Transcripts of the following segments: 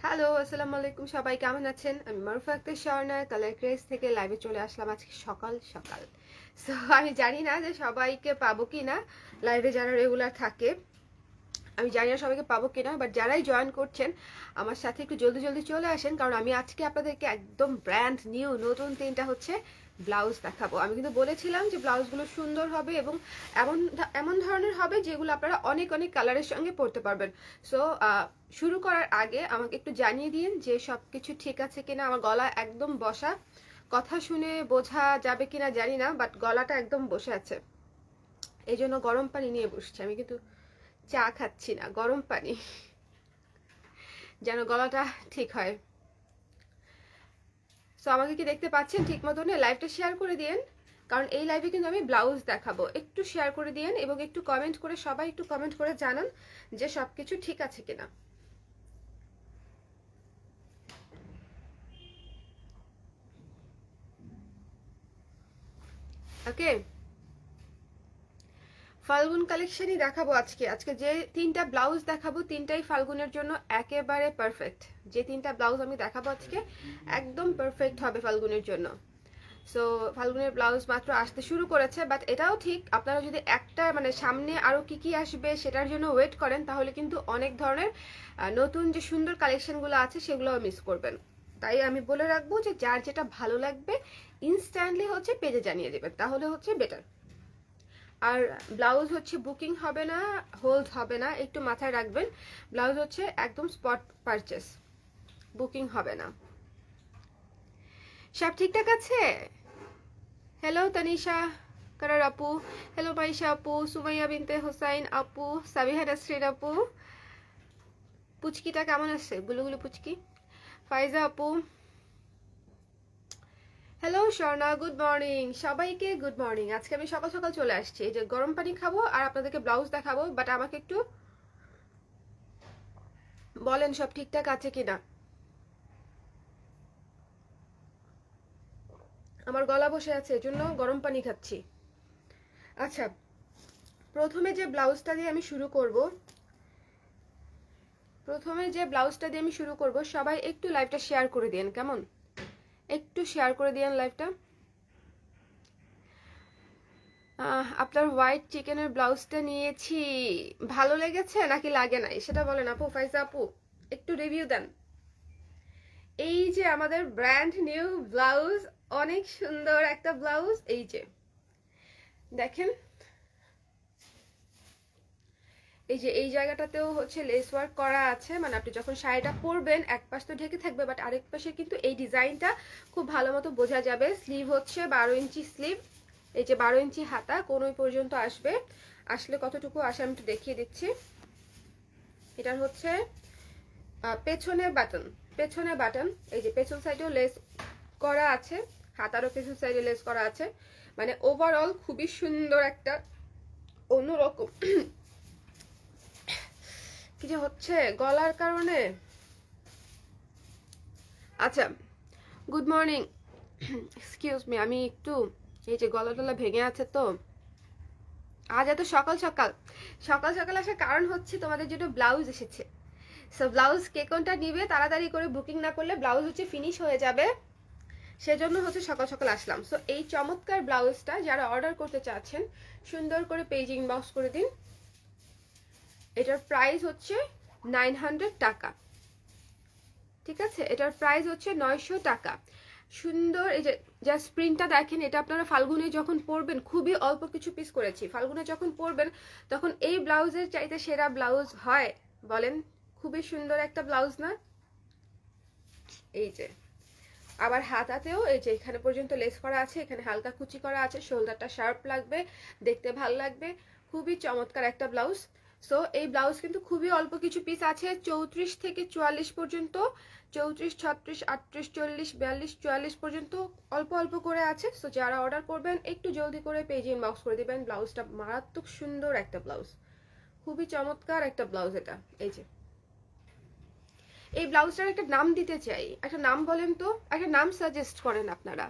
Hello, আসসালামু আলাইকুম। সবাই কেমন আছেন? আমি মারুফা আক্তার স্বর্ণা কালার ক্রেজ থেকে লাইভে চলে আসলাম আজকে সকাল সকাল। সো আমি জানি না যে সবাইকে পাবো কি না, লাইভে যারা রেগুলার থাকে আমি জানি না সবাইকে পাবো কিনা, বাট যারাই জয়েন করছেন আমার সাথে একটু জলদি জলদি চলে আসেন, কারণ আমি আজকে আপনাদেরকে একদম ব্র্যান্ড নিউ নতুন তিনটা ব্লাউজ দেখাবো। আমি কিন্তু বলেছিলাম যে ব্লাউজগুলো সুন্দর হবে এবং এমন এমন ধরনের হবে যেগুলো আপনারা অনেক অনেক কালারের সঙ্গে পরতে পারবেন। সো শুরু করার আগে আমাকে একটু জানিয়ে দিন যে সব কিছু ঠিক আছে কিনা। আমার গলা একদম বসা, কথা শুনে বোঝা যাবে কিনা জানি না, বাট গলাটা একদম বসে আছে, এই জন্য গরম পানি নিয়ে বসছি। আমি কিন্তু চা খাচ্ছি না, গরম পানি, যেন গলাটা ঠিক হয়। সো আমাকে কি দেখতে পাচ্ছেন ঠিক মতন? লাইভটা শেয়ার করে দিন, কারণ এই লাইভে কিন্তু আমি ব্লাউজ দেখাবো। একটু শেয়ার করে দিন এবং একটু কমেন্ট করে, সবাই একটু কমেন্ট করে জানান যে সবকিছু ঠিক আছে কিনা। ওকে, ফাল্গুন কালেকশনই দেখাবো আজকে। আজকে যে তিনটা ব্লাউজ দেখাবো তিনটাই ফাল্গুনের জন্য একেবারে পারফেক্ট। যে তিনটা ব্লাউজ আমি দেখাবো আজকে একদম পারফেক্ট হবে ফাল্গুনের জন্য। সো ফাল্গুনের ব্লাউজ মাত্র আসতে শুরু করেছে, বাট এটাও ঠিক, আপনারা যদি একটা মানে সামনে আরও কি কি আসবে সেটার জন্য ওয়েট করেন তাহলে কিন্তু অনেক ধরনের নতুন যে সুন্দর কালেকশনগুলো আছে সেগুলোও মিস করবেন। তাই আমি বলে রাখবো যে যার যেটা ভালো লাগবে ইনস্ট্যান্টলি পেজে জানিয়ে দেবেন, তাহলে বেটার। আর ব্লাউজ বুকিং হবে না, হোল্ড হবে না, একটু মাথায় রাখবেন। ব্লাউজ একদম স্পট পারচেস, বুকিং হবে না। সব ঠিকঠাক আছে? হ্যালো তানিশা কারার আপু, হ্যালো মাইশা আপু, সুমাইয়া বিনতে হোসাইন আপু, সাবিহা নাসরিন আপু, পুচকিটা কেমন আছে? গুলুগুলু পুচকি। ফাইজা আপু, হ্যালো স্বর্ণা, গুড মর্নিং সবাইকে, গুড মর্নিং। আজকে আমি সকাল সকাল চলে আসছি, এই যে গরম পানি খাবো আর আপনাদেরকে ব্লাউজ দেখাবো, বাট আমাকে একটু বলেন সব ঠিকঠাক আছে কিনা। আমার গলা বসে আছে, এজন্য গরম পানি খাচ্ছি। আচ্ছা, প্রথমে যে ব্লাউজটা দিয়ে আমি শুরু করব, সবাই একটু লাইভটা শেয়ার করে দিন, কেমন? একটু শেয়ার করে দিন লাইভটা। আপনার হোয়াইট চিকেনের ব্লাউজটা নিয়েছি, ভালো লেগেছে নাকি লাগে নাই সেটা বলেন আপু। ফাইজা আপু একটু রিভিউ দেন। এই যে আমাদের ব্র্যান্ড নিউ ব্লাউজ, অনেক সুন্দর একটা ব্লাউজ। এই যে দেখেন, এই যে এই জায়গাটাতেও লেস ওয়ার্ক করা আছে, মানে আপনি যখন শাড়িটা পরবেন এক পাশ তো ঢেকে থাকবে, বাট আরেক পাশে কিন্তু এই ডিজাইনটা খুব ভালো মতো বোঝা যাবে। স্লিভ 12 ইঞ্চি স্লিভ, এই যে 12 ইঞ্চি হাতা কোনই পর্যন্ত আসবে। আসলে কতটুকু আসে আমি একটু দেখিয়ে দিচ্ছি। এটার পেছনে বাটন, এই যে পেছন সাইডেও লেস করা আছে, হাতারও পেছন সাইডে লেস করা আছে। মানে ওভারঅল খুবই সুন্দর একটা অন্যরকম কি যে গলার কারণে। আচ্ছা, গুড মর্নিং, এক্সকিউজ মি, আমি একটু এই যে গলা টলা ভেঙে আছে তো। আজ এত সকাল সকাল আসার কারণ তোমাদের জন্য ব্লাউজ এসেছে। সো ব্লাউজ কে কোনটা নিবে তাড়াতাড়ি করে বুকিং না করলে ব্লাউজ ফিনিশ হয়ে যাবে, সেজন্য সকাল সকাল আসলাম। সো এই চমৎকার ব্লাউজটা যারা অর্ডার করতে চাচ্ছেন সুন্দর করে পেজ ইনবক্স করে দিন। এটার প্রাইস 900 টাকা, ঠিক আছে? এটার প্রাইস 900 টাকা। সুন্দর এই যে জাস্ট প্রিন্টটা দেখেন, এটা আপনারা ফাল্গুনে যখন পরবেন, খুবই অল্প কিছু পিস করেছি, ফাল্গুনে যখন পরবেন তখন এই ব্লাউজের চাইতে সেরা ব্লাউজ হয় বলেন? খুবই সুন্দর একটা ব্লাউজ না? এই যে আবার হাতাতেও এই যে এখানে পর্যন্ত লেস করা আছে, এখানে হালকা কুচি করা আছে, শোল্ডারটা শার্প লাগবে, দেখতে ভাল লাগবে, খুবই চমৎকার একটা ব্লাউজ। সো এই ব্লাউজ কিন্তু খুবই অল্প কিছু পিস আছে, 34 থেকে 44 পর্যন্ত, 34, 36, 38, 40, 42, 44 পর্যন্ত অল্প অল্প করে আছে। সো যারা অর্ডার করবেন একটু জলদি করে পেজে ইনবক্স করে দিবেন। ব্লাউজটা মারাত্মক সুন্দর একটা ব্লাউজ, খুবই চমৎকার একটা ব্লাউজ এটা। এই যে এই ব্লাউজটার একটা নাম দিতে চাই, একটা নাম বলেন তো, একটা নাম সাজেস্ট করেন আপনারা।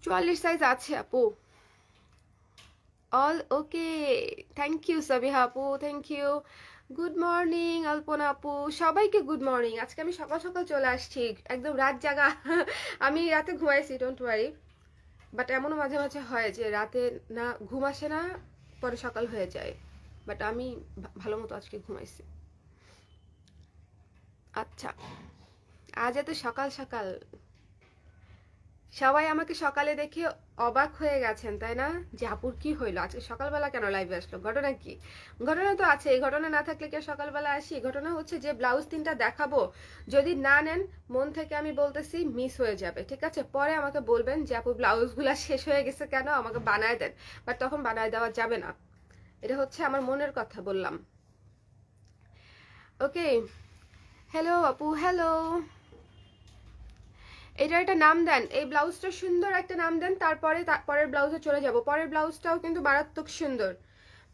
44 সাইজ আছে আপু? All okay, thank you Sabiha আপু, thank you. Good morning Alpana আপু, সবাইকে গুড মর্নিং। আজকে আমি সকাল সকাল চলে আসছি, একদম রাত জাগা। আমি রাতে ঘুমাইছি, ডোন্ট ওয়ারি, বাট এমনও মাঝে মাঝে হয় যে রাতে না ঘুম আসে না, পরে সকাল হয়ে যায়, বাট আমি ভালো মতো আজকে ঘুমাইছি। আচ্ছা, আজ এত সকাল সকাল, সবাই আমাকে সকালে দেখে অবাক হয়ে গেছেন তাই না, যে আপুর কি হইলো আজকে সকালবেলা কেন লাইভে আসলো, ঘটনা কি? ঘটনা তো আছে, এই ঘটনা না থাকলে কি সকালবেলা আসি? ঘটনা হচ্ছে যে ব্লাউজ 3টা দেখাবো, যদি না নেন মন থেকে আমি বলতেছি মিস হয়ে যাবে, ঠিক আছে? পরে আমাকে বলবেন যে আপু ব্লাউজগুলো শেষ হয়ে গেছে কেন, আমাকে বানায় দেন, বাট তখন বানায় দেওয়া যাবে না। এটা হচ্ছে আমার মনের কথা বললাম। ওকে, হ্যালো আপু, হ্যালো। এটা একটা নাম দেন, এই ব্লাউজটা সুন্দর একটা নাম দেন, তারপরে পরের ব্লাউজে চলে যাব। পরের ব্লাউজটাও কিন্তু মারাত্মক সুন্দর,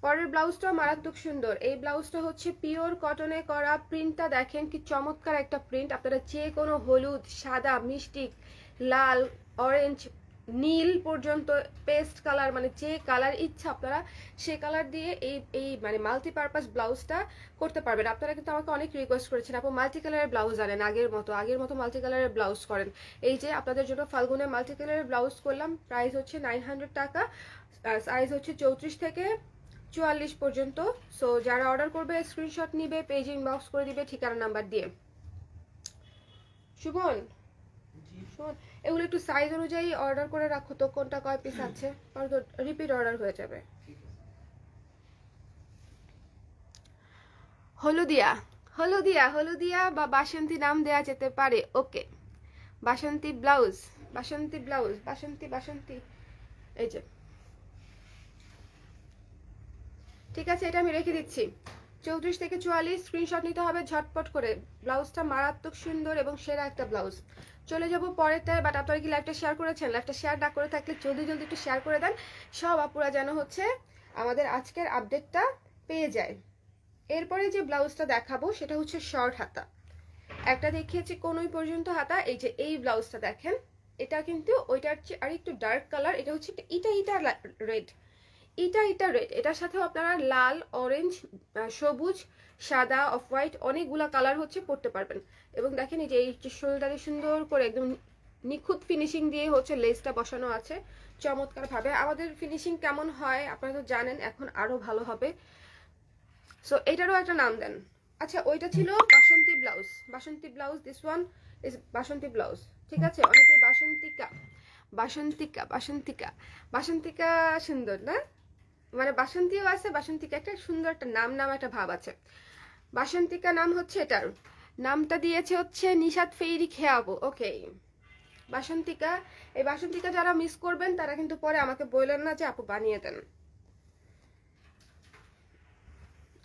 পরের ব্লাউজটাও মারাত্মক সুন্দর। এই ব্লাউজটা হচ্ছে পিওর কটনে করা, প্রিন্টটা দেখেন কি চমৎকার একটা প্রিন্ট। আপনারা যে কোনো হলুদ, সাদা, মিষ্টি, লাল, অরেঞ্জ, নীল পর্যন্ত, পেস্ট কালার, মানে যে কালার ইচ্ছা আপনারা সে কালার দিয়ে এই এই মানে মাল্টিপারপাস ব্লাউজটা করতে পারবেন। আপনারা কিন্তু আমাকে অনেক রিকোয়েস্ট করেছেন আপু মাল্টি কালারের ব্লাউজ আনেন, আগের মতো মাল্টি কালারের ব্লাউজ করেন। এই যে আপনাদের জন্য ফাল্গুনে মাল্টি কালারের ব্লাউজ করলাম, প্রাইস হচ্ছে 900 টাকা, সাইজ হচ্ছে 34 থেকে 44 পর্যন্ত। সো যারা অর্ডার করবে স্ক্রিনশট নিবে, পেজ ইনবক্স করে দিবে ঠিকানা নাম্বার দিয়ে। সুমন, এগুলো একটু সাইজ অনুযায়ী অর্ডার করে রাখো তো, কোনটা কয় পিস আছে, রিপিট অর্ডার হয়ে যাবে। হলুদিয়া, হলুদিয়া, হলুদিয়া বা বাসন্তী নাম দেয়া যেতে পারে। ওকে, বাসন্তী ব্লাউজ, বাসন্তী ব্লাউজ, বাসন্তী বাসন্তী, এই যে ঠিক আছে, এটা আমি রেখে দিচ্ছি। 34 থেকে 44 স্ক্রিনশট নিতে হবে ঝটপট করে। ব্লাউজটা মারাত্মক সুন্দর এবং সেরা একটা ব্লাউজ। চলে যাব পরেরটায়, বাট আপনারা কি লাইভটা শেয়ার করেছেন? লাইভটা শেয়ার না করে থাকলে জলদি জলদি একটু শেয়ার করে দেন, সব আপুরা যেন হচ্ছে আমাদের আজকের আপডেটটা পেয়ে যায়। এরপরে যে ব্লাউজটা দেখাবো সেটা হচ্ছে শর্ট হাতা। একটা দেখিয়েছি কোনই পর্যন্ত হাতা, এই যে এই ব্লাউজটা দেখেন, এটা কিন্তু ওইটার চেয়ে আর একটু ডার্ক কালার, এটা হচ্ছে ইটা ইটা রেড, ইটা রেড, এটার সাথেও আপনারা লাল, অরেঞ্জ, সবুজ, সাদা, অফ হোয়াইট অনেকগুলা কালার হচ্ছে পরতে পারবেন। এবং দেখেন এই যে এই শোল্ডারে সুন্দর করে একদম নিখুঁত ফিনিশিং দিয়ে হচ্ছে লেসটা বসানো আছে চমৎকার ভাবে। আমাদের ফিনিশিং কেমন হয় আপনারা তো জানেন, এখন আরো ভালো হবে। সো এটারও একটা নাম দেন। আচ্ছা, ওইটা ছিল বাসন্তী ব্লাউজ, বাসন্তী ব্লাউজ, দিস ওয়ান ইজ বাসন্তী ব্লাউজ, ঠিক আছে? অনেকে বাসন্তিকা, বাসন্তিকা, বাসন্তিকা, বাসন্তিকা সুন্দর না? মানে বাসন্তীও আছে, বাসন্তিকা একটা সুন্দর একটা নাম, একটা ভাব আছে। বাসন্তিকা নাম হচ্ছে এটার, নামটা দিয়েছে হচ্ছে নিশাত ফেইরি খেয়াবো। ওকে, বাসন্তিকা। এই বাসন্তিকা যারা মিস করবেন তারা কিন্তু পরে আমাকে বললেন না যে আপু বানিয়ে দেন।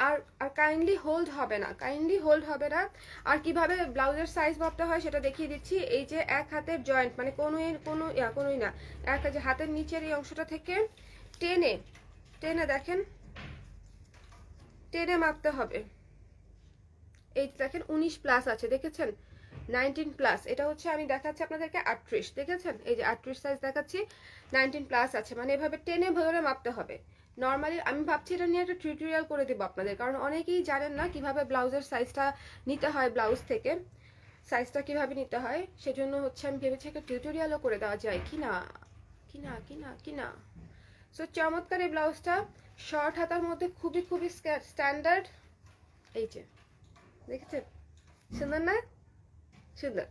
আর আর কাইন্ডলি হোল্ড হবে না, কাইন্ডলি হোল্ড হবে না। আর কিভাবে ব্লাউজের সাইজ মাপতে হয় সেটা দেখিয়ে দিচ্ছি। এই যে এক হাতের জয়েন্ট, মানে কোনোই না, এক যে হাতের নিচের এই অংশটা থেকে টেনে টেনে দেখেন, টেনে মাপতে হবে। এই দেখেন 19 প্লাস আছে, দেখেছেন? 19 প্লাস, এটা হচ্ছে আমি দেখাচ্ছি আপনাদেরকে 38, দেখেছেন? এই যে 38 সাইজ দেখাচ্ছি, 19 প্লাস আছে, মানে এভাবে টেনে ভরে মাপতে হবে। নর্মালি আমি ভাবছি এটা নিয়ে একটা টিউটোরিয়াল করে দেবো আপনাদের, কারণ অনেকেই জানেন না কিভাবে ব্লাউজের সাইজটা নিতে হয়, ব্লাউজ থেকে সাইজটা কিভাবে নিতে হয়, সেজন্য হচ্ছে আমি ভেবেছি একটা টিউটোরিয়ালও করে দেওয়া যায় কিনা কিনা কিনা কিনা। সো চমৎকার এই ব্লাউজটা, শর্ট হাতার মধ্যে খুবই খুবই স্ট্যান্ডার্ড। এই যে দেখেছেন, সুন্দর না? সুন্দর।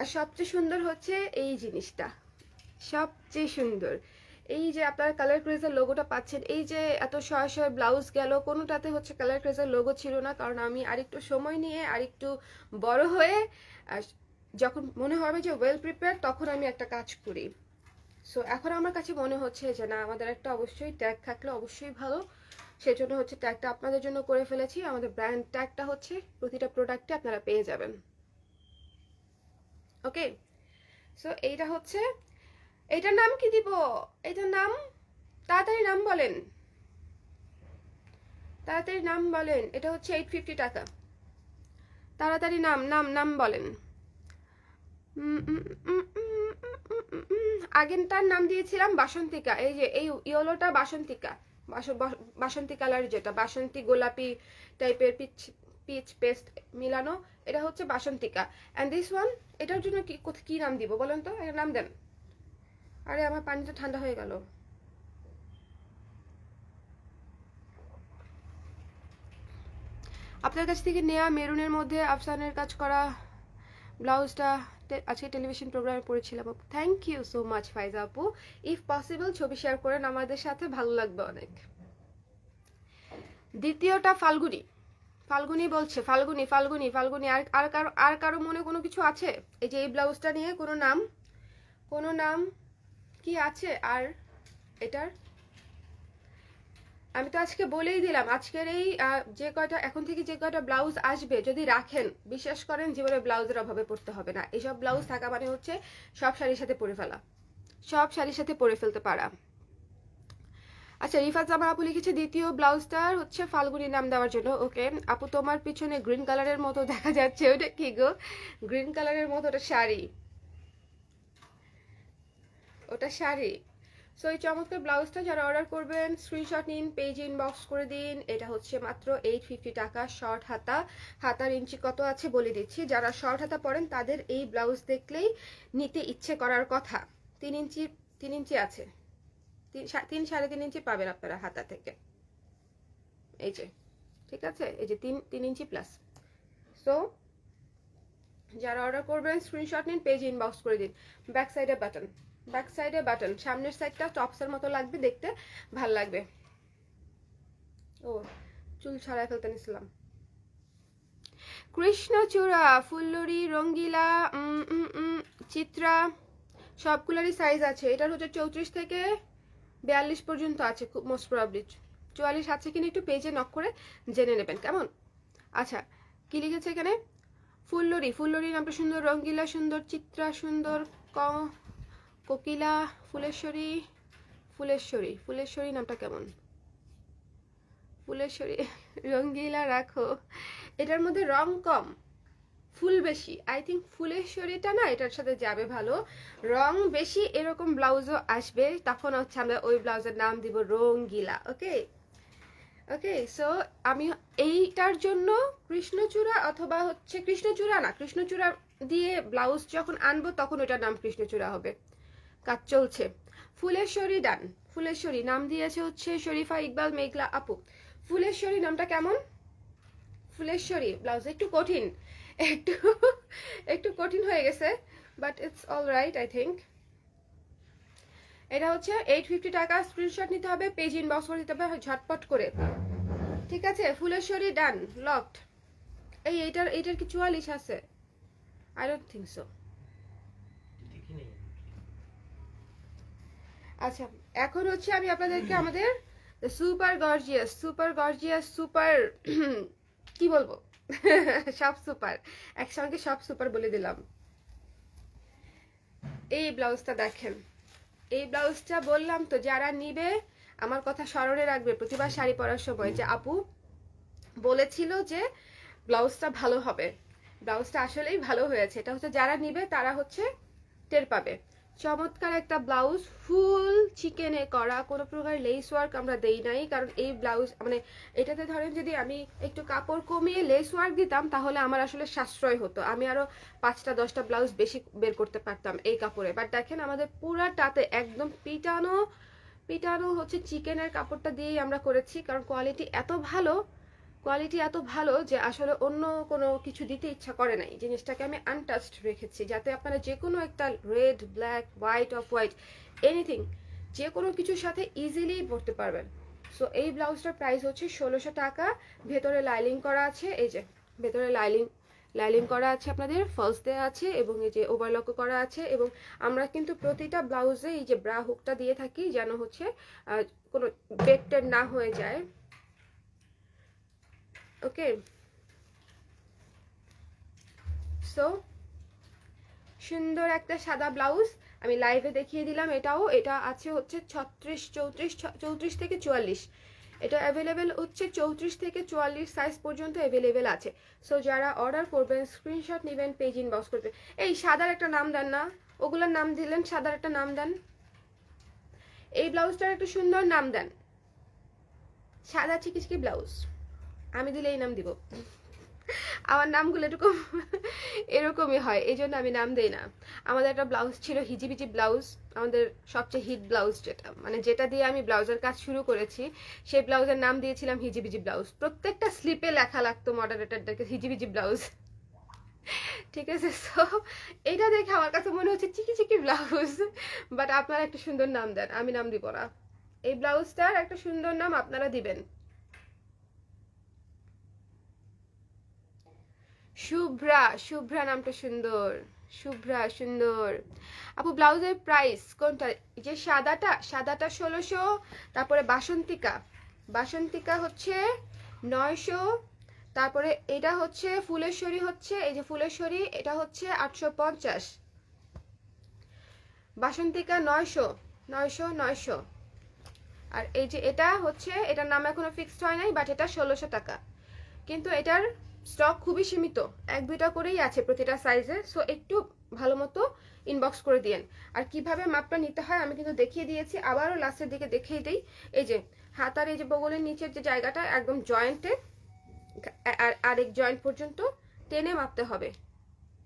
আর সবচেয়ে সুন্দর হচ্ছে এই জিনিসটা, সবচেয়ে সুন্দর এই যে আপনারা কালার ক্রেজের লোগোটা পাচ্ছেন। এই যে এত শয় শয় ব্লাউজ গেল, কোনোটাতে হচ্ছে কালার ক্রেজের লোগো ছিল না, কারণ আমি আরেকটু সময় নিয়ে আরেকটু বড় হয়ে যখন মনে হবে যে ওয়েল প্রিপেয়ার, তখন আমি একটা কাজ করি। সো এখন আমার কাছে মনে হচ্ছে যে না, আমাদের একটা অবশ্যই ট্যাগ থাকলে অবশ্যই ভালো, সেজন্য হচ্ছে ট্যাগটা আপনাদের জন্য করে ফেলেছি। আমাদের ব্র্যান্ড ট্যাগটা হচ্ছে প্রতিটা প্রোডাক্টে আপনারা পেয়ে যাবেন। ওকে, সো এইটা হচ্ছে, এইটার নাম কি দিব? এইটার নাম তাড়াতাড়ি নাম বলেন, তাড়াতাড়ি নাম বলেন। এটা হচ্ছে 850 টাকা, তাড়াতাড়ি নাম নাম নাম বলেন। আগেরটার নাম দিয়েছিলাম বাসন্তিকা, এই যে এই ইয়েলোটা বাসন্তিকা, বাসন্তী কালার, যেটা বাসন্তী গোলাপি টাইপের পিচ পেস্ট মিলানো, এটা হচ্ছে বাসন্তিকা। অ্যান্ড দিস ওয়ান, এটার জন্য কি নাম দিব বলেন তো, এটার নাম দেন। আরে আমার পানিটা ঠান্ডা হয়ে গেল। আপনার কাছ থেকে নেওয়া মেরুনের মধ্যে আফসানের কাজ করা ব্লাউজটা আজকে টেলিভিশন প্রোগ্রামে পড়েছিলাম আপু। থ্যাংক ইউ সো মাচ ফাইজা আপু। ইফ পসিবল ছবি শেয়ার করেন আমাদের সাথে, ভালো লাগবে অনেক। দ্বিতীয়টা ফাল্গুনি। ফাল্গুনি বলছে, ফাল্গুনি ফাল্গুনি ফাল্গুনি। আর কারো মনে কোনো কিছু আছে এই যে এই ব্লাউজটা নিয়ে? কোনো নাম কি আছে আর এটার? আমি তো আজকে বলেই দিলাম, আজকের এই যে কয়টা এখন থেকে যে কয়টা ব্লাউজ আসবে যদি রাখেন, বিশ্বাস করেন জীবনে ব্লাউজের অভাবে পড়তে হবে না। এইসব ব্লাউজ থাকা মানে হচ্ছে সব শাড়ির সাথে পরে ফেলা, সব শাড়ির সাথে পরে ফেলতে পারা। আচ্ছা, রিফাত জামান আপু লিখেছে দ্বিতীয় ব্লাউজটার হচ্ছে ফাল্গুনি নাম দেওয়ার জন্য। ওকে আপু, তোমার পিছনে গ্রিন কালারের মতো দেখা যাচ্ছে, ওটা কি গো? গ্রিন কালারের মতো ওটা শাড়ি, ওটা শাড়ি। সো এই চমৎকার ব্লাউজটা যারা অর্ডার করবেন স্ক্রিনশট নিন, পেজে ইনবক্স করে দিন। এটা হচ্ছে মাত্র 850 টাকা। শর্ট হাতা, হাতার ইঞ্চি কত আছে বলে দিচ্ছি। যারা শর্ট হাতা পরেন তাদের এই ব্লাউজ দেখলেই নিতে ইচ্ছে করার কথা। 3 ইঞ্চি আছে, 3.5 ইঞ্চি পাবেন আপনারা হাতা থেকে, এই যে ঠিক আছে, এই যে 3 ইঞ্চি প্লাস। সো যারা অর্ডার করবেন স্ক্রিনশট নিন, পেজে ইনবক্স করে দিন। ব্যাক সাইডে বাটন, ব্যাক সাইডে বাটন, সামনের সাইডটা টপসের মতো লাগবে দেখতে, ভাল লাগবে। ও চুল ছাড়াই ফেলতে নিছিলাম। কৃষ্ণচূড়া, ফুল্লরি, রঙ্গিলা, চিত্রা সবগুলোরই সাইজ আছে। এটার হচ্ছে 34 থেকে 42 পর্যন্ত আছে, খুব মোস্ট প্রবাবলি 44 আছে কিনা একটু পেজে নক করে জেনে নেবেন কেমন। আচ্ছা, কি লিখেছে এখানে? ফুল্লরি, ফুল্লরি নামটা সুন্দর, রঙ্গিলা সুন্দর, চিত্রা সুন্দর, কোকিলা, ফুলেশ্বরী, ফুলেশ্বরী, ফুলেশ্বরী নামটা কেমন? ফুলেশ্বরী, রঙ্গিলা রাখো। এটার মধ্যে রং কম, ফুল বেশি। আই থিঙ্ক ফুলেশ্বরীটা না এটার সাথে যাবে ভালো, রং বেশি এরকম ব্লাউজও আসবে, তখন হচ্ছে আমরা ওই ব্লাউজের নাম দিব রঙ্গিলা। ওকে ওকে, সো আমি এইটার জন্য কৃষ্ণচূড়া অথবা হচ্ছে কৃষ্ণচূড়া না, কৃষ্ণচূড়া দিয়ে ব্লাউজ যখন আনবো তখন ওটার নাম কৃষ্ণচূড়া হবে। কাজ চলছে। ফুলেশ্বরী ডান, ফুলেশ্বরী নাম দিয়েছে হচ্ছে শরীফা ইকবাল মেঘলা আপু। ফুলেশ্বরী নামটা কেমন? ফুলেশ্বরী ব্লাউজ একটু কঠিন, একটু একটু কঠিন হয়ে গেছে, but it's all right I think. এটা হচ্ছে 850 টাকা। স্ক্রিনশট নিতে হবে, পেজ ইনবক্স করে দিতে হবে ঝটপট করে, ঠিক আছে? ফুলেশ্বরী ডান, লকড। এইটার কি 44 আছে? I don't think so. আচ্ছা, এখন হচ্ছে আমি আপনাদেরকে আমাদের super gorgeous, super gorgeous, super key বলবো সব সুপার একসঙ্গে, সব সুপার বলে দিলাম। এই ব্লাউজটা দেখেন, এই ব্লাউজটা বললাম তো যারা নিবে আমার কথা স্মরণে রাখবে প্রতিবার শাড়ি পরার সময়, যে আপু বলেছিল যে ব্লাউজটা ভালো হবে, ব্লাউজটা আসলেই ভালো হয়েছে। এটা হচ্ছে যারা নিবে তারা হচ্ছে টের পাবে। চমৎকার একটা ব্লাউজ, ফুল চিকেনে করা, কোনো প্রকার লেস ওয়ার্ক আমরা দেই নাই, কারণ এই ব্লাউজ মানে এটাতে ধরেন যদি আমি একটু কাপড় কমিয়ে লেস ওয়ার্ক দিতাম তাহলে আমার আসলে সাশ্রয় হতো, আমি আরো 5টা 10টা ব্লাউজ বেশি বের করতে পারতাম এই কাপড়ে। বাট দেখেন আমাদের পুরাটাতে একদম পিটানো পিটানো হচ্ছে চিকেনের কাপড়টা দিয়েই আমরা করেছি, কারণ কোয়ালিটি এত ভালো, কোয়ালিটি এত ভালো যে আসলে অন্য কোনো কিছু দিতে ইচ্ছা করে নাই। জিনিসটাকে আমি আনটাচড রেখেছি যাতে আপনারা যে কোনো একটা red, black, white, off white, anything যে কোনো কিছুর সাথে ইজিলি পরতে পারবেন। সো এই ব্লাউজটার প্রাইস হচ্ছে 1600 টাকা। ভেতরে লাইলিং করা আছে, এই যে ভেতরে লাইলিং করা আছে, আপনাদের ফলস দেওয়া আছে এবং এই যে ওভারলক করা আছে। এবং আমরা কিন্তু প্রতিটা ব্লাউজে এই যে ব্রা হুকটা দিয়ে থাকি যেন হচ্ছে কোনো বেডটেড না হয়ে যায়। ওকে, সো সুন্দর একটা সাদা ব্লাউজ আমি লাইভে দেখিয়ে দিলাম। এটা আছে হচ্ছে 34 থেকে 44, এটা অ্যাভেলেবেল হচ্ছে 34 থেকে 44 সাইজ পর্যন্ত অ্যাভেলেবেল আছে। সো যারা অর্ডার করবেন স্ক্রিনশট নেবেন, পেজ ইনবক্স করবেন। এই সাদার একটা নাম দেন না, ওগুলোর নাম দিলেন, সাদার একটা নাম দেন, এই ব্লাউজটার একটা সুন্দর নাম দেন। সাদা চিকিচিকি ব্লাউজ, আমি দিলে এই নাম দিব। আমার নামগুলো এরকম এরকমই হয়, এই জন্য আমি নাম দেই না। আমাদের একটা ব্লাউজ ছিল হিজিবিজি ব্লাউজ, আমাদের সবচেয়ে হিট ব্লাউজ, যেটা মানে যেটা দিয়ে আমি ব্লাউজের কাজ শুরু করেছি, সেই ব্লাউজের নাম দিয়েছিলাম হিজিবিজি ব্লাউজ। প্রত্যেকটা স্লিপে লেখা লাগতো মডারেটরদেরকে হিজিবিজি ব্লাউজ, ঠিক আছে? সো এইটা দেখে আমার কাছে মনে হচ্ছে চিকি চিকি ব্লাউজ, বাট আপনারা একটা সুন্দর নাম দেন, আমি নাম দিব না। এই ব্লাউজটার একটা সুন্দর নাম আপনারা দিবেন। শুভ্রা, শুভ্রা নামটা সুন্দর, শুভ্রা সুন্দর। আপু ব্লাউজের প্রাইস কোনটা? যে সাদাটা, সাদাটা 1600, তারপরে বাসন্তিকা, বাসন্তিকা হচ্ছে 900, তারপরে এটা হচ্ছে ফুলেশ্বরী, হচ্ছে এই যে ফুলেশ্বরী, এটা হচ্ছে 850, বাসন্তিকা 900, 900, 900। আর এই যে এটা হচ্ছে, এটার নাম এখনো ফিক্সড হয় নাই, বাট এটা 1600 টাকা। কিন্তু এটার স্টক খুবই সীমিত, 1-2টা করেই আছে প্রতিটা সাইজে। সো একটু ভালো মতো ইনবক্স করে দিয়েন। আর কিভাবে মাপটা নিতে হয় আমি কিন্তু দেখিয়ে দিয়েছি, আবারও লাস্টের দিকে দেখিয়ে দিই। এই যে হাতার এই যে বগলের নিচের যে জায়গাটা একদম জয়েন্টে, আর আরেক জয়েন্ট পর্যন্ত টেনে মাপতে হবে।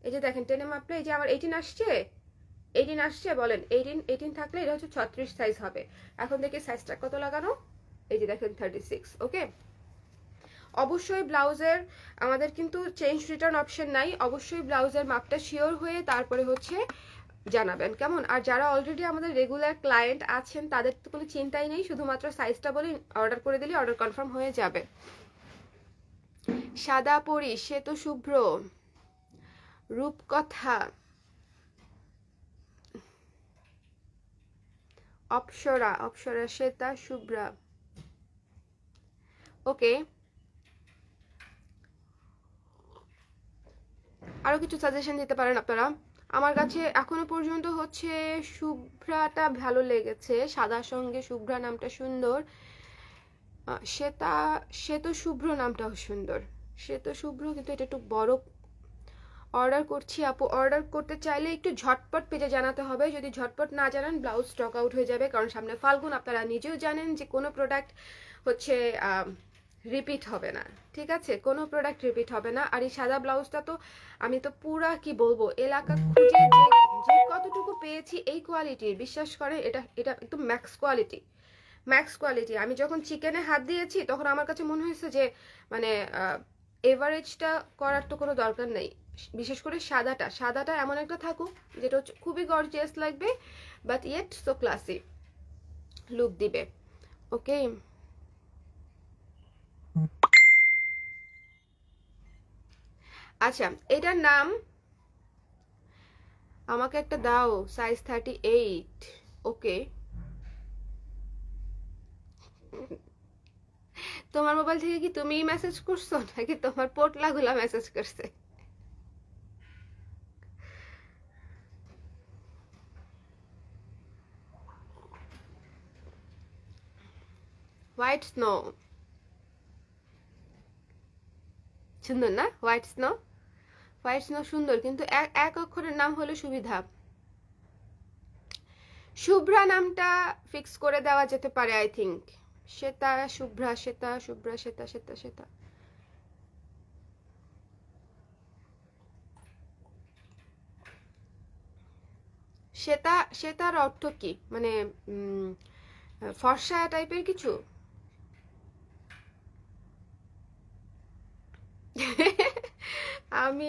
এই যে দেখেন টেনে মাপলে এই যে আমার 18 আসছে, 18 আসছে, বলেন 18 থাকলে এটা হচ্ছে 36 সাইজ হবে। এখন দেখি সাইজটা কত লাগানো, এই যে দেখেন 36। ওকে, অবশ্যই ব্লাউজের আমাদের কিন্তু চেঞ্জ রিটার্ন অপশন নাই, অবশ্যই ব্লাউজের মাপটা শিওর হয়ে তারপরে হচ্ছে জানাবেন, কেমন? আর যারা অলরেডি আমাদের রেগুলার ক্লায়েন্ট আছেন তাদের তো কোনো চিন্তাই নেই, শুধুমাত্র সাইজটা বলে অর্ডার করে দিলে অর্ডার কনফার্ম হয়ে যাবে। সাদা পরি, সে তো শুভ্র, রূপকথা, অপ্সরা, অপ্সরা, শ্বেতা, শুভ্রা। ওকে, আরো কিছু সাজেশন দিতে পারেন আপনারা। আমার কাছে এখনো পর্যন্ত হচ্ছে শুভ্রাটা ভালো লেগেছে, সাদার সঙ্গে শুভ্রা নামটা সুন্দর। শ্বেতা, শ্বেত শুভ্র নামটাও সুন্দর, শ্বেত শুভ্র, কিন্তু এটা একটু বড়। অর্ডার করছি আপু, অর্ডার করতে চাইলে একটু ঝটপট পেজে জানাতে হবে, যদি ঝটপট না জানান ব্লাউজ স্টক আউট হয়ে যাবে, কারণ সামনে ফাল্গুন, আপনারা নিজেও জানেন যে কোনো প্রোডাক্ট হচ্ছে রিপিট হবে না, ঠিক আছে? কোনো প্রোডাক্ট রিপিট হবে না। আর এই সাদা ব্লাউজটা তো আমি তো পুরা কি বলবো, এলাকা খুঁজে যে যে কতটুকু পেয়েছি এই কোয়ালিটির, বিশ্বাস করে এটা এটা একদম ম্যাক্স কোয়ালিটি, ম্যাক্স কোয়ালিটি। আমি যখন চিকেনে হাত দিয়েছি তখন আমার কাছে মনে হয়েছে যে মানে এভারেজটা করার তো কোনো দরকার নেই। বিশেষ করে সাদাটা, সাদাটা এমন একটা থাকুক যেটা হচ্ছে খুবই গর্জিয়াস লাগবে, but yet so classy look দিবে। ওকে, আচ্ছা এটার নাম আমাকে একটা দাও, সাইজ 38। ওকে, তোমার মোবাইল থেকে কি তুমিই মেসেজ করছো নাকি তোমার পোটলাগুলা মেসেজ করছে? হোয়াইট স্নো, সুন্দর না হোয়াইট স্নো? হোয়াইট স্নো সুন্দর, কিন্তু এক অক্ষরের নাম হলে সুবিধা। শুভ্রা নামটা ফিক্স করে দেওয়া যেতে পারে আই থিঙ্ক। শ্বেতা, শুভ্রা, শ্বেতা, শুভ্রা, শ্বেতা, শ্বেতা, শ্বেতা। শ্বেতা, শ্বেতার অর্থ কি? মানে ফর্সা টাইপের কিছু? আমি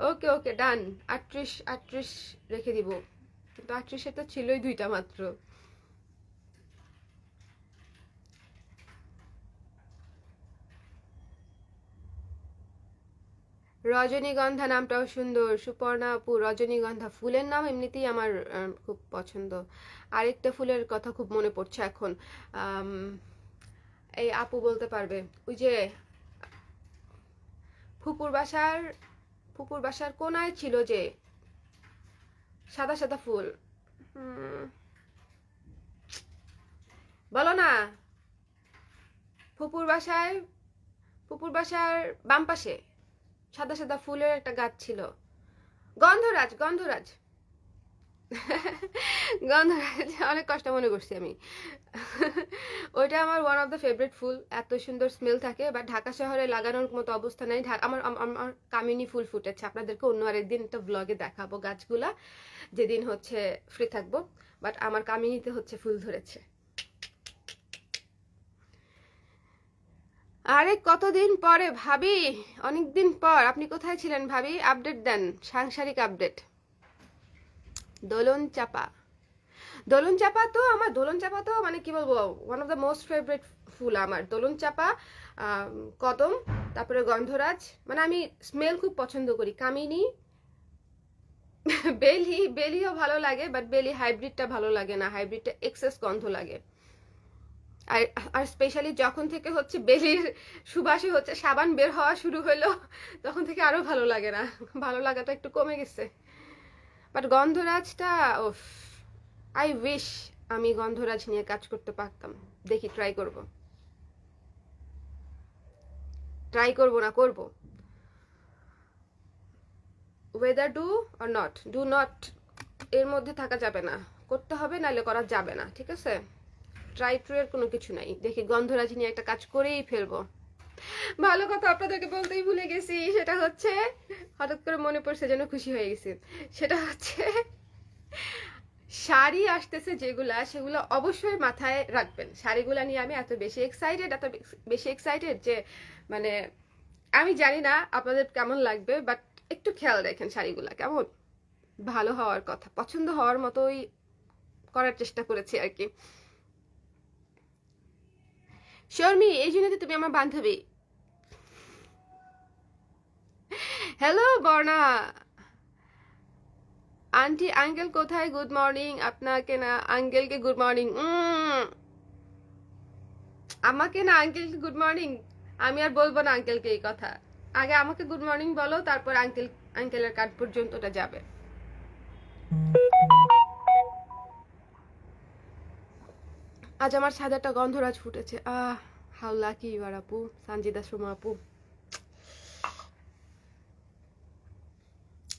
ওকে ওকে ডান, 38, 38 রেখে দিব, কিন্তু 38 তো ছিলই 2টা মাত্র। রজনীগন্ধা নামটাও সুন্দর, সুপর্ণা আপু। রজনীগন্ধা ফুলের নাম এমনিতেই আমার খুব পছন্দ। আরেকটা ফুলের কথা খুব মনে পড়ছে এখন, এই আপু বলতে পারবে, ওই যে ফুপুর বাসার, ফুপুর বাসার কোনায় ছিল যে সাদা সাদা ফুল, বলো না। ফুপুর বাসায়, ফুপুর বাসার বাম পাশে সাদা সাদা ফুলের একটা গাছ ছিল, গন্ধরাজ, গন্ধরাজ। গন্ধরাজ অনেক কষ্ট মনে করছি আমি। ওইটা আমার ওয়ান অফ দ্য ফেভারিট ফুল, এত সুন্দর স্মেল থাকে। বাট ঢাকা শহরে লাগানোর মতো অবস্থা নাই। আমার কামিনী ফুল ফুটেছে, আপনাদেরকে অন্য আরেকদিন একটা ব্লগে দেখাবো গাছগুলা, যেদিন হচ্ছে ফ্রি থাকবো। বাট আমার কামিনীতে হচ্ছে ফুল ধরেছে। আরে কতদিন পরে ভাবি, অনেকদিন পর। আপনি কোথায় ছিলেন ভাবি? আপডেট দেন, সাংসারিক আপডেট। দোলন চাপা, দোলন চাপা তো আমার, দোলন চাপা তো মানে কি বলবো, one of the most favourite ফুল আমার দোলন চাপা। কদম, তারপরে গন্ধরাজ, মানে আমি স্মেল খুব পছন্দ করি। কামিনী, বেলিও ভালো লাগে, বাট বেলি হাইব্রিডটা ভালো লাগে না, হাইব্রিডটা এক্সেস গন্ধ লাগে। আর আর স্পেশালি যখন থেকে হচ্ছে বেলির সুবাসে হচ্ছে সাবান বের হওয়া শুরু হলো, তখন থেকে আরো ভালো লাগে না, ভালো লাগাটা একটু কমে গেছে। বাট গন্ধরাজটা, ওফ, আই উইশ আমি গন্ধরাজ নিয়ে কাজ করতে পারতাম। দেখি, ট্রাই করব না, করব। Weather do or not, do not এর মধ্যে থাকা যাবে না, করতে হবে, নাহলে করা যাবে না, ঠিক আছে? ট্রাই ট্রু এর কোনো কিছু নাই। দেখি গন্ধরাজ নিয়ে একটা কাজ করেই ফেলবো। ভালো কথা আপনাদেরকে বলতেই ভুলে গেছি, সেটা হচ্ছে, হঠাৎ করে মনে পড়ছে, যেন খুশি হয়ে গেছি। সেটা হচ্ছে শাড়ি আসতেছে যেগুলা, সেগুলো অবশ্যই মাথায় রাখবেন। শাড়িগুলা নিয়ে আমি এত বেশি এক্সাইটেড যে মানে আমি জানি না আপনাদের কেমন লাগবে, বাট একটু খেয়াল রাখেন শাড়িগুলা কেমন ভালো হওয়ার কথা, পছন্দ হওয়ার মতোই করার চেষ্টা করেছি আর কি। শর্মি, এই জন্য তো তুমি আমার বান্ধবী। হ্যালো বর্ণা আন্টি, আঙ্কেল কোথায়? গুড মর্নিং আপনাকে না, আঙ্কেলকে গুড মর্নিং। আমাকে না আঙ্কেলকে গুড মর্নিং, আমি আর বলবো না আঙ্কেলকে এই কথা। আগে আমাকে গুড মর্নিং বলো, তারপর আঙ্কেলের কার্ড পর্যন্ত ওটা যাবে। আজ আমার ছাদে একটা গন্ধরাজ ফুটেছে। হাউ লাকি ইউ আর আপু, সঞ্জিদা শর্মা আপু।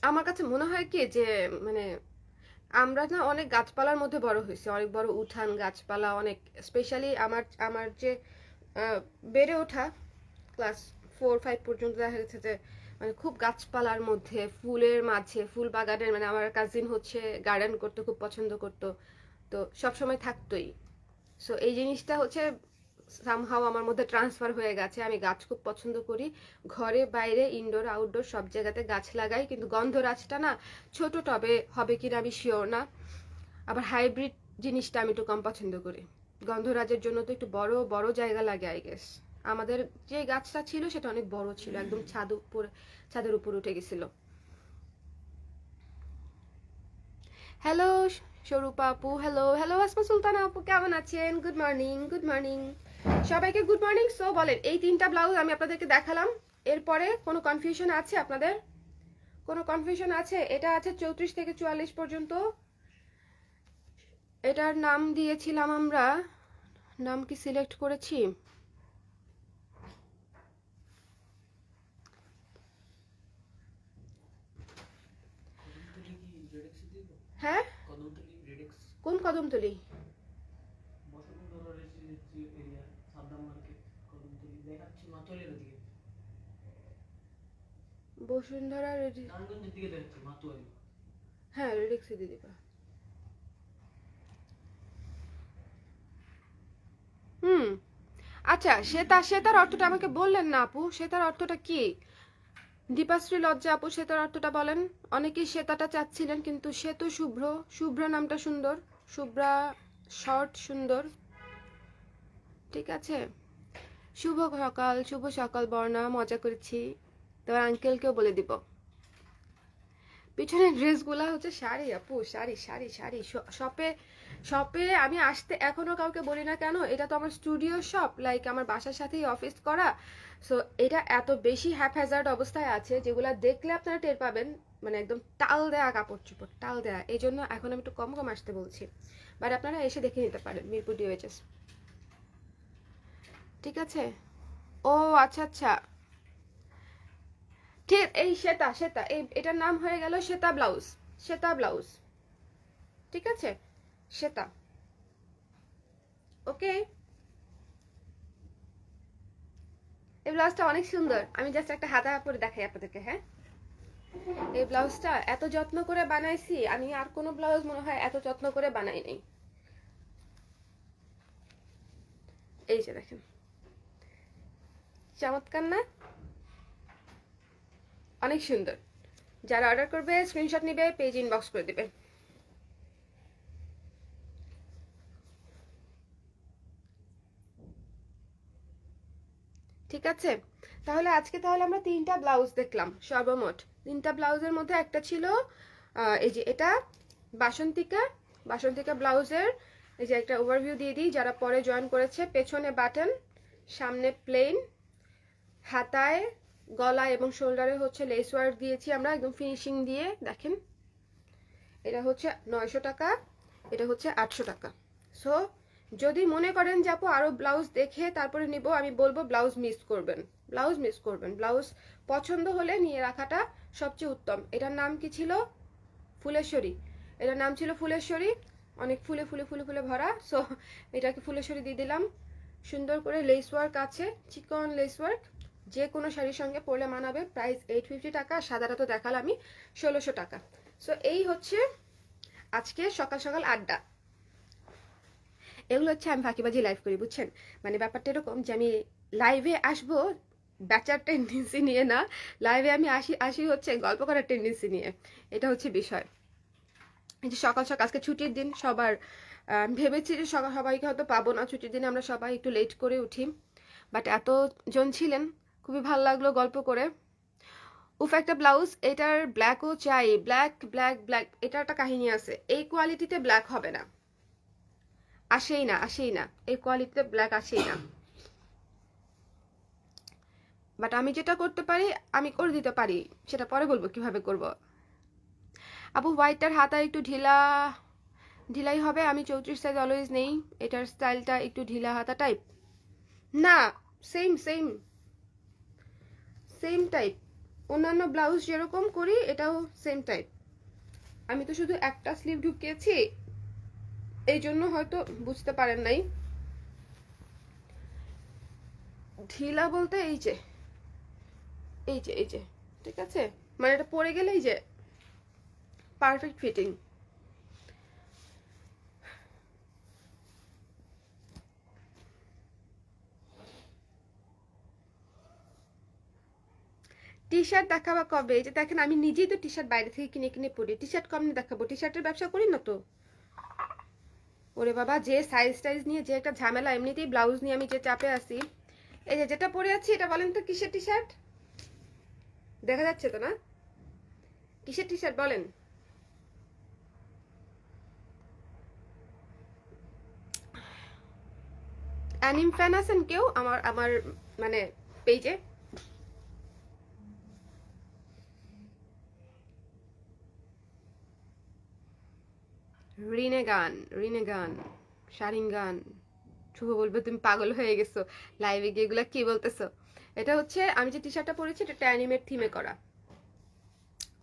আমার কাছে মনে হয় কি যে মানে আমরা না অনেক গাছপালার মধ্যে বড় হয়েছি, অনেক বড় উঠান, গাছপালা অনেক। স্পেশালি আমার যে বেড়ে ওঠা ক্লাস 4-5 পর্যন্ত দেখা গেছে যে মানে খুব গাছপালার মধ্যে, ফুলের মাঝে, ফুল বাগানের, মানে আমার কাজিন হচ্ছে গার্ডেন করতে খুব পছন্দ করতো, তো সব সময় থাকতোই। সো এই জিনিসটা হচ্ছে সামহাও আমার মধ্যে ট্রান্সফার হয়ে গেছে। আমি গাছ খুব পছন্দ করি, ঘরে বাইরে ইনডোর আউটডোর সব জায়গাতে গাছ লাগাই। কিন্তু গন্ধরাজটা না ছোট টবে হবে কিনা আমি শিওর না। আবার হাইব্রিড জিনিসটা আমি একটু কম পছন্দ করি। গন্ধরাজের জন্য তো একটু বড় বড় জায়গা লাগে আই গেস। আমাদের যে গাছটা ছিল সেটা অনেক বড় ছিল, একদম ছাদের উপর উঠে গেছিল। হ্যালো স্বরূপা আপু, হ্যালো হ্যালো আসমা সুলতানা আপু, কেমন আছেন? গুড মর্নিং, গুড মর্নিং সবাইকে, গুড মর্নিং। সো বলেন, এই 3টা ব্লাউজ আমি আপনাদেরকে দেখালাম, এরপরে কোনো কনফিউশন আছে আপনাদের? কোনো কনফিউশন আছে? এটা আছে 34 থেকে 44 পর্যন্ত। এটার নাম দিয়েছিলাম আমরা, নাম কি সিলেক্ট করেছি? হ্যাঁ, কোন কদমতলি? বসুন্ধরা রেডি, হ্যাঁ রেডিক্সে দিয়ে দিবা। আচ্ছা, সেতার অর্থটা আমাকে বললেন না আপু, সেতার অর্থটা কি? দীপাশ্রী লজ্জা আপু, সেতার অর্থটা বলেন। অনেকেই সেতাটা চাচ্ছিলেন, কিন্তু সে তো শুভ্র, শুভ্র নামটা সুন্দর, শুভ্রা শর্ট সুন্দর, ঠিক আছে। শুভ সকাল বর্ণা, মজা করেছি। তোমার আঙ্কেলকেও বলে দিব। পিছনের ড্রেসগুলা হচ্ছে শাড়ি আপু, শাড়ি শাড়ি শাড়ি। শপে শপে আমি আসতে এখনো কাউকে বলি না কেন, এটা তো আমার স্টুডিও শপ, লাইক আমার বাসার সাথেই অফিস করা। সো এটা এত বেশি হ্যাপহ্যাজার্ড অবস্থায় আছে, যেগুলা দেখলে আপনারা টের পাবেন, মানে একদম টাল দেয়া কাপড় চোপড়, টাল দেয়া। এই জন্য এখন আমি একটু কম কম আসতে বলছি, বাট আপনারা এসে দেখে নিতে পারেন মিরপুর ডিওএইচএস, ঠিক আছে। ও আচ্ছা আচ্ছা, ঠিক। এই শ্বেতা, এটার নাম হয়ে গেল শ্বেতা ব্লাউজ, শ্বেতা ব্লাউজ। ঠিক আছে, সেটা ওকে। এই ব্লাউজটা অনেক সুন্দর, আমি জাস্ট একটা হাতা পরে দেখাই আপনাদেরকে। হ্যাঁ, এই ব্লাউজটা এত যত্ন করে বানাইছি আমি, আর কোনো ব্লাউজ মনে হয় এত যত্ন করে বানাই নাই। এই যে দেখেন, চমৎকার না? অনেক সুন্দর। যারা অর্ডার করবে স্ক্রিনশট নিবে, পেজ ইনবক্স করে দিবে। ঠিক আছে, তাহলে আজকে তাহলে আমরা 3টা ব্লাউজ দেখলাম সর্বমোট। 3টা ব্লাউজের মধ্যে একটা ছিল এই যে এটা বাসন্তিকা। বাসন্তিকা ব্লাউজের এই যে একটা ওভারভিউ দিয়ে দিই যারা পরে জয়েন করেছে। পেছনে বাটন, সামনে প্লেন, হাতায়, গলা এবং শোল্ডারে হচ্ছে লেস ওয়ার্ক দিয়েছি আমরা একদম ফিনিশিং দিয়ে। দেখেন, এটা হচ্ছে 900 টাকা, এটা হচ্ছে 800 টাকা। সো যদি মনে করেন যে আপু আরও ব্লাউজ দেখে তারপরে নিব, আমি বলবো ব্লাউজ মিস করবেন, ব্লাউজ মিস করবেন। ব্লাউজ পছন্দ হলে নিয়ে রাখাটা সবচেয়ে উত্তম। এটার নাম কি ছিল? ফুলেশ্বরী। এটার নাম ছিল ফুলেশ্বরী, অনেক ফুলে ফুলে ফুলে ফুলে ভরা। সো এটাকে ফুলেশ্বরী দিয়ে দিলাম। সুন্দর করে লেস ওয়ার্ক আছে, চিকন লেস ওয়ার্ক, যে কোনো শাড়ির সঙ্গে পরলে মানাবে। প্রাইস 850 টাকা, সাদাটা তো দেখালাম আমি 1600 টাকা। সো এই হচ্ছে আজকে সকাল সকাল আড্ডা। এগুলো হচ্ছে আমি ফাঁকিবাজি লাইভ করি, বুঝছেন? মানে ব্যাপারটা এরকম যে আমি লাইভে আসবো ব্যাচার টেন্ডেন্সি নিয়ে না, লাইভে আমি আসি আসি হচ্ছে গল্প করার টেন্ডেন্সি নিয়ে। এটা হচ্ছে বিষয়। এই যে সকাল সকাল আজকে ছুটির দিন সবার, ভেবেছি যে সবাইকে হয়তো পাবো না ছুটির দিনে, আমরা সবাই একটু লেট করে উঠি, বাট এতজন ছিলেন, খুবই ভালো লাগলো গল্প করে। উফ, একটা ব্লাউজ, এটার ব্ল্যাকও চাই, ব্ল্যাক ব্ল্যাক ব্ল্যাক, এটার একটা কাহিনী আছে। এই কোয়ালিটিতে ব্ল্যাক হবে না, আসেই না, আসেই না, এই কোয়ালিটিতে ব্ল্যাক আসেই না। বাট আমি যেটা করতে পারি আমি করে দিতে পারি, সেটা পরে বলবো কিভাবে করব। আপু হোয়াইটটার হাতা একটু ঢিলা ঢিলাই হবে, আমি 34 সাইজ অলওয়েজ নেই, এটার স্টাইলটা একটু ঢিলা হাতা টাইপ না, সেম সেম সেম টাইপ। অন্যান্য ব্লাউজ যেরকম করি এটাও সেম টাইপ। আমি তো শুধু একটা স্লিভ ঢুকিয়েছি, এই জন্য হয়তো বুঝতে পারেন নাই। ঢিলা বলতে এই যে এই যে এই যে, ঠিক আছে, মানে এটা পরে গেলে এই যে পারফেক্ট ফিটিং। টি শার্ট দেখাবা কবে? এই যে দেখেন, আমি নিজেই তো টি শার্ট বাইরে থেকে কিনে কিনে পরি। টি শার্ট কম দেখাবো? টি শার্টের ব্যবসা করি না তো। ওরে বাবা, যে সাইজ টাইজ নিয়ে যে একটা ঝামেলা, এমনিতেই ব্লাউজ নিয়ে আমি যে চাপে আছি। এই যে যেটা পরে আছি এটা বলেন তো কিসের টি শার্ট? দেখা যাচ্ছে তো না? কিসের টি শার্ট বলেন? অ্যানিম ফ্যান আছেন কেউ আমার আমার মানে পেজে? Rinnegan, Rinnegan, Sharingan. শুভ বলবে তুমি পাগল হয়ে গেছো, লাইভে গিয়ে এগুলা কি বলতেছো? এটা হচ্ছে আমি যে টি শার্টটা পরেছি এটা অ্যানিমের থিমে করা।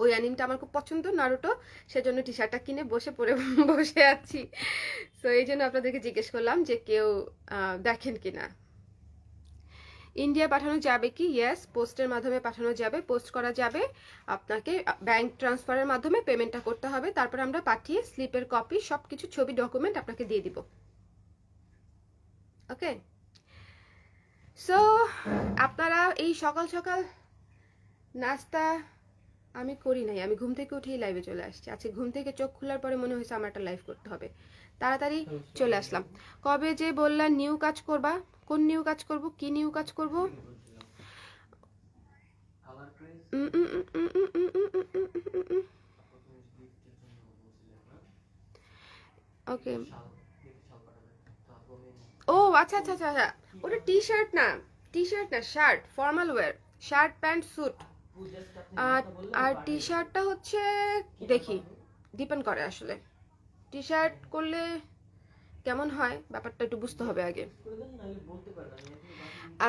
ওই অ্যানিমটা আমার খুব পছন্দ, নারুটো, সেজন্য টি শার্টটা কিনে বসে পরে বসে আছি। তো এই জন্য আপনাদেরকে জিজ্ঞেস করলাম যে কেউ দেখেন কিনা। ইন্ডিয়া পাঠানো যাবে কি? ইয়েস, পোস্টের মাধ্যমে পাঠানো যাবে, পোস্ট করা যাবে। আপনাকে ব্যাংক ট্রান্সফারের মাধ্যমে পেমেন্টটা করতে হবে, তারপর আমরা পাঠিয়ে স্লিপের কপি সব কিছু ছবি ডকুমেন্ট আপনাকে দিয়ে দিব। ওকে, সো আপনারা এই সকাল সকাল নাস্তা আমি করি নাই, আমি ঘুম থেকে উঠেই লাইভে চলে আসছি। আজকে ঘুম থেকে চোখ খোলার পরে মনে হয়েছে আমার একটা লাইভ করতে হবে, তাড়াতাড়ি চলে আসলাম। কবে যে বললাম নিউ কাজ করবা? কোন নিউ কাজ করব? কি নিউ কাজ করব? ওকে, ও আচ্ছা আচ্ছা আচ্ছা আচ্ছা, ওটা টি শার্ট না, টি শার্ট না, shirt, formal wear, shirt pant suit. আর আর টি শার্টটা হচ্ছে দেখি, ডিপেন্ড করে আসলে টি শার্ট করলে কেমন হয়, ব্যাপারটা একটু বুঝতে হবে আগে।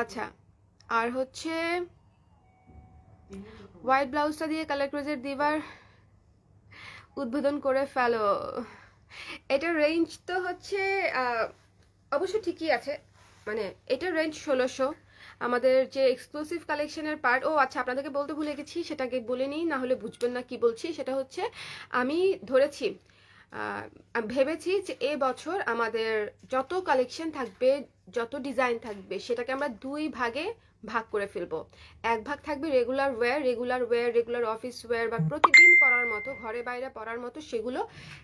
আচ্ছা, আর হচ্ছে হোয়াইট ব্লাউজটা দিয়ে কালার ক্রোজের দিবার উদ্বোধন করে ফেলো। এটার রেঞ্জ তো হচ্ছে অবশ্য ঠিকই আছে, মানে এটার রেঞ্জ 1600। আমাদের যে এক্সক্লুসিভ কালেকশনের পার্ট, ও আচ্ছা আপনাদেরকে বলতে ভুলে গেছি, সেটাকে বলে নিই, না হলে বুঝবেন না কি বলছি। সেটা হচ্ছে আমি ধরেছি, আমি ভেবেছি যে এ বছর আমাদের যত কালেকশন থাকবে, যত ডিজাইন থাকবে, সেটাকে আমরা দুই ভাগে ভাগ করে ফেলবো। এক ভাগ থাকবে regular wear, regular office wear বা প্রতিদিন পরার মতো, ঘরে বাইরে পরার মতো সেগুলো,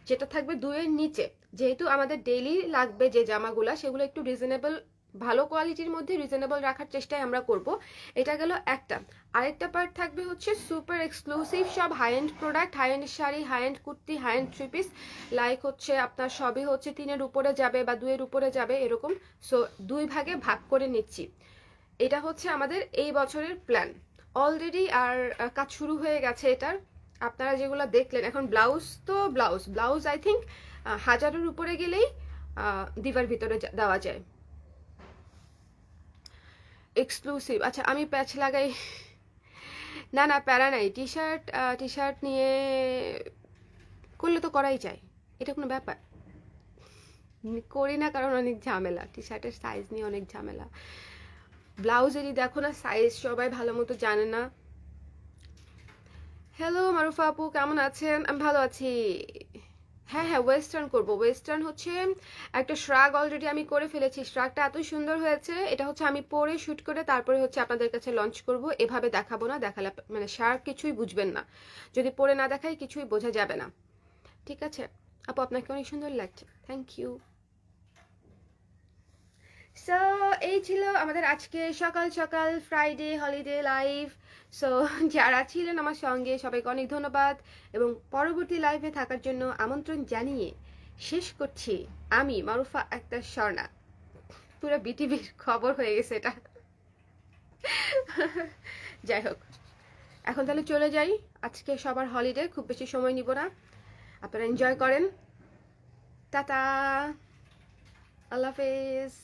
যেটা থাকবে দুইয়ের নিচে। যেহেতু আমাদের ডেইলি লাগবে যে জামাগুলো, সেগুলো একটু রিজনেবল, ভালো কোয়ালিটির মধ্যে রিজনেবল রাখার চেষ্টাই আমরা করব। এটা গেল একটা। আরেকটা পার্ট থাকবে হচ্ছে সুপার এক্সক্লুসিভ সব high end product, high end sari, high end kurti, high end three piece, like হচ্ছে আপনার সবই হচ্ছে 3-এর উপরে যাবে বা 2-এর উপরে যাবে এরকম। সো দুই ভাগে ভাগ করে নিচ্ছি। এটা হচ্ছে আমাদের এই বছরের প্ল্যান অলরেডি। আর কাজ শুরু হয়ে গেছে এটার। আপনারা যেগুলো দেখলেন, এখন ব্লাউজ তো ব্লাউজ আই থিঙ্ক 1000-এর উপরে গেলেই দিবার ভিতরে দেওয়া যায়। এক্সক্লুসিভ, আচ্ছা আমি প্যাচ লাগাই। না না, প্যারা নাই। টি শার্ট নিয়ে করলে তো করাই যায়, এটা কোনো ব্যাপার। করি না কারণ অনেক ঝামেলা, টি শার্টের সাইজ নিয়ে অনেক ঝামেলা। ব্লাউজেরই দেখো না, সাইজ সবাই ভালো মতো জানে না। হ্যালো মারুফা আপু, কেমন আছেন? আমি ভালো আছি। হ্যাঁ হ্যাঁ, ওয়েস্টার্ন করব। ওয়েস্টার্ন হচ্ছে একটা শ্রাগ অলরেডি আমি করে ফেলেছি। শ্রাগটা এত সুন্দর হয়েছে, এটা হচ্ছে আমি পরে শুট করে তারপরে হচ্ছে আপনাদের কাছে লঞ্চ করব। এভাবে দেখাবো না, দেখালে মানে শার্ট কিছুই বুঝবেন না। যদি পরে না দেখাই কিছুই বোঝা যাবে না। ঠিক আছে আপু, আপনাকে অনেক সুন্দর লাগছে, থ্যাংক ইউ। সো এই ছিল আমাদের আজকে সকাল সকাল ফ্রাইডে হলিডে লাইভ। সো যারা ছিলেন আমার সঙ্গে সবাইকে অনেক ধন্যবাদ, এবং পরবর্তী লাইভে থাকার জন্য আমন্ত্রণ জানিয়ে শেষ করছি আমি মারুফা আক্তার স্বর্ণা। পুরো বিটিভির খবর হয়ে গেছে এটা। যাই হোক, এখন তাহলে চলে যাই। আজকে সবার হলিডে, খুব বেশি সময় নিব না, আপনারা এনজয় করেন। টাটা, আল্লাহ হাফেজ।